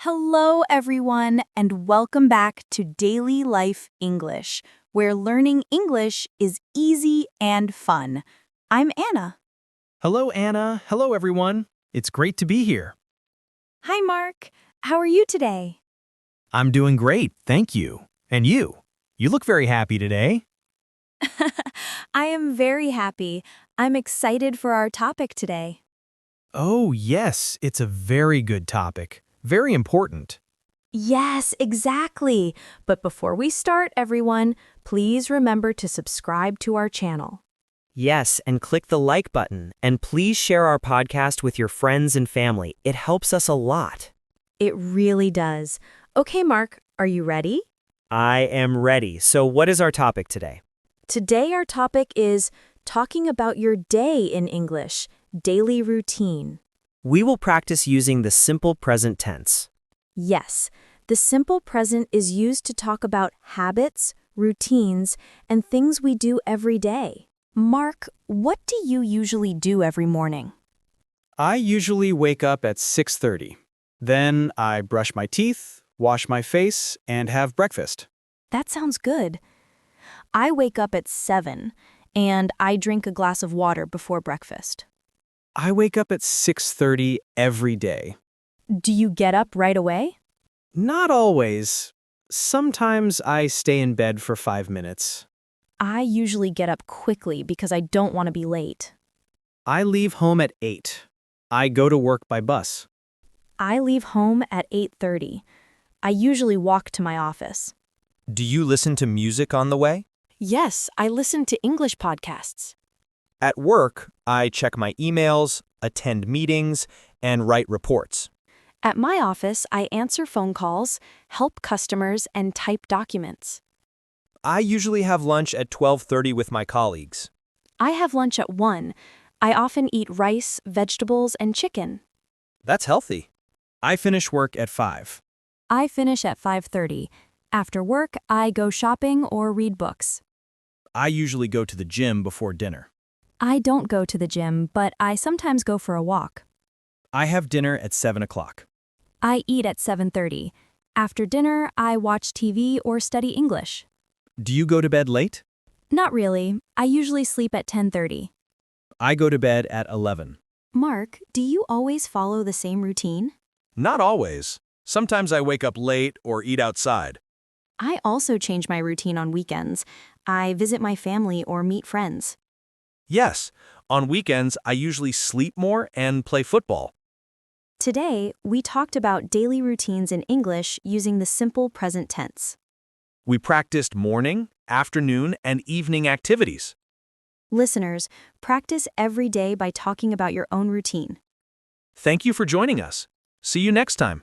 Hello, everyone, and welcome back to Daily Life English, where learning English is easy and fun. I'm Anna. Hello, Anna. Hello, everyone. It's great to be here. Hi, Mark. How are you today? I'm doing great, thank you. And you? You look very happy today. I am very happy. I'm excited for our topic today. Oh, yes, it's a very good topic. Very important. Yes, exactly. But before we start, everyone, please remember to subscribe to our channel. Yes, and click the like button, and please share our podcast with your friends and family. It helps us a lot. It really does. Okay, Mark, are you ready? I am ready. So what is our topic today? Today, our topic is talking about your day in English, daily routine. We will practice using the simple present tense. Yes, the simple present is used to talk about habits, routines, and things we do every day. Mark, what do you usually do every morning? I usually wake up at 6:30. Then I brush my teeth, wash my face, and have breakfast. That sounds good. I wake up at 7, and I drink a glass of water before breakfast. I wake up at 6:30 every day. Do you get up right away? Not always. Sometimes I stay in bed for 5 minutes. I usually get up quickly because I don't want to be late. I leave home at 8. I go to work by bus. I leave home at 8:30. I usually walk to my office. Do you listen to music on the way? Yes, I listen to English podcasts. At work, I check my emails, attend meetings, and write reports. At my office, I answer phone calls, help customers, and type documents. I usually have lunch at 12:30 with my colleagues. I have lunch at 1. I often eat rice, vegetables, and chicken. That's healthy. I finish work at 5. I finish at 5:30. After work, I go shopping or read books. I usually go to the gym before dinner. I don't go to the gym, but I sometimes go for a walk. I have dinner at 7 o'clock. I eat at 7:30. After dinner, I watch TV or study English. Do you go to bed late? Not really. I usually sleep at 10:30. I go to bed at 11. Mark, do you always follow the same routine? Not always. Sometimes I wake up late or eat outside. I also change my routine on weekends. I visit my family or meet friends. Yes, on weekends I usually sleep more and play football. Today, we talked about daily routines in English using the simple present tense. We practiced morning, afternoon, and evening activities. Listeners, practice every day by talking about your own routine. Thank you for joining us. See you next time.